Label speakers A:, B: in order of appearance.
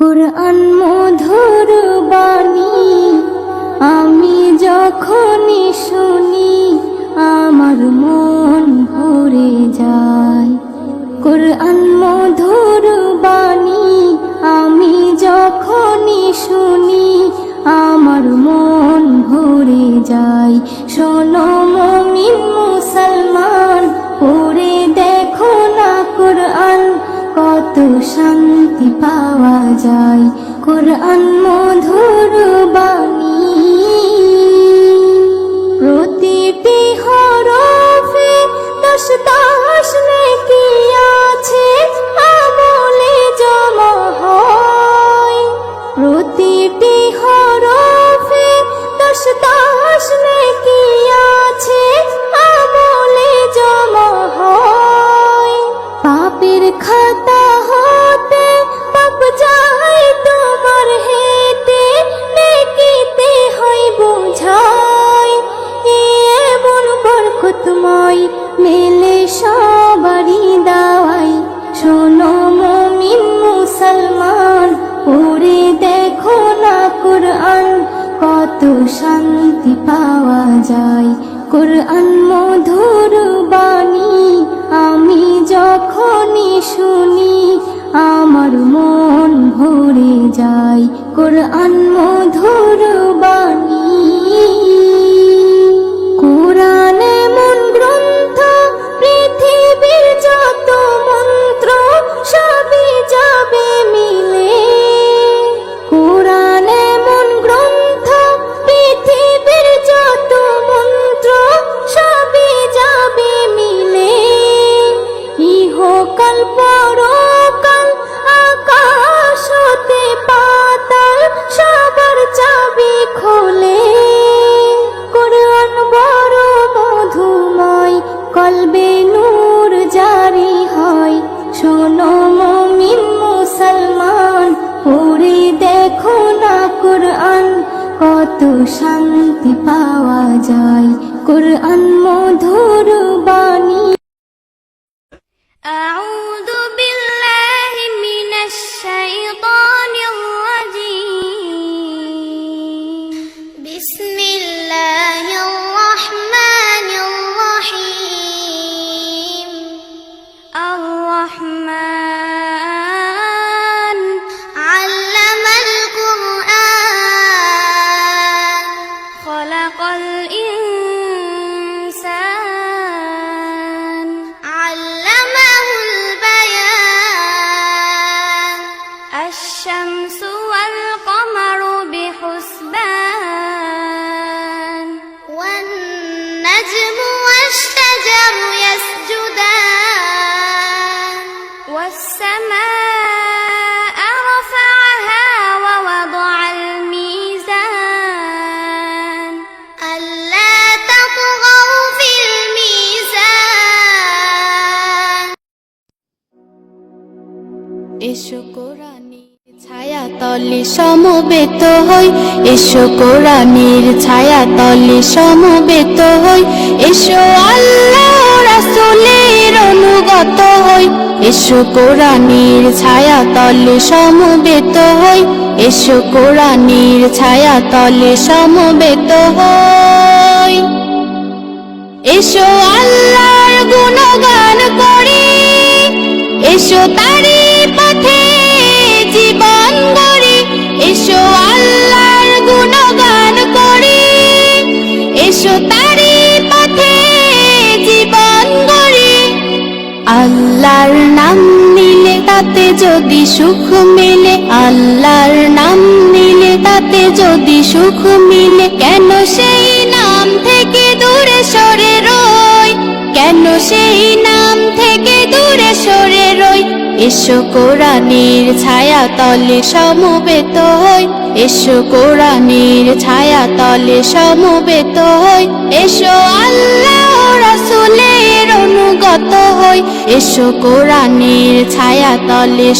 A: কুরআন মধুর বাণী আমি যখনই শুনি আমার মন ভরে যায়। কুরআন মধুর বাণী আমি যখনই শুনি আমার মন ভরে যায়। শোনো মুমিন মুসলমান, পড়ে দেখো না কুরআন, কত শান্তি পাওয়া যায়। কুরআন মধুর বাণী প্রতিটি হরফে 10 নেকি আছে, আমলে জমা হয়। প্রতিটি হরফে 10 নেকি আছে, আমলে জমা হয়। পাপের খাতা হতে পাপ যায় তোমার হেঁটে, নেকিতে হয় বোঝাই। এমন বরকতময় মেলে সবারই দাওয়াই। শোনো মুমিন মুসলমান, পড়ে দেখো না কুরআন, কত শান্তি পাওয়া যায়। কুরআন মধুর বাণী আমি যখনই শুনি আমার মন ভরে যায়। কুরআন মধুর বাণী কুরআন এমন গ্রন্থ, পৃথিবীর যত মন্ত্র সবই যাবে মিলে। কুরআন এমন গ্রন্থ, পৃথিবীর যত মন্ত্র সবই যাবে মিলে। ইহকাল পরকাল আকাশ হতে পাতাল সবার চাবি খোলে। কুরআন বড় মধুময়, কলবে নূর জারি হয়। শোনো মুমিন মুসলমান, পড়ে দেখো না কুরআন, কত শান্তি পাওয়া যায়। কুরআন মধুর বাণী।
B: أعوذ بالله من الشيطان الرجيم. بسم الله الرحمن الرحيم. الرحمن علم القرآن، خلق الإنسان، علمه البيان. الشمس والقمر بحسبان، والنجم والشجر يسجدان. والسماء رفعها ووضع الميزان، ألا تطغوا في الميزان.
C: এসো কোরআনের ছায়া তলে সমবেত হই, এসো কোরআনের ছায়া তলে সমবেত হই। এসো আল্লাহ রাসূলের অনুগত হই, এসো কোরআনের ছায়া তলে সমবেত হই। এসো কোরআনের ছায়া তলে সমবেত হই। এসো আল্লাহর গুণগান করি, এসো তারি পথে জীবন গড়ি। এসো আল্লাহর গুণগান করি, এসো তারি পথে জীবন গড়ি। আল্লাহর নাম নিলে তাতে যদি সুখ মিলে, আল্লাহর নাম নিলে তাতে যদি সুখ মিলে, কেন সেই নাম থেকে দূরে সরে রই, কেন সেই নাম থেকে দূরে সরে রই। এসো কোরআনের ছায়া তলে সমবেত হই, এসো কোরআনের ছায়া তলে সমবেত হই। এসো আল্লাহ রাসূলের অনুগত হই, এসো কোরআনের ছায়া তলে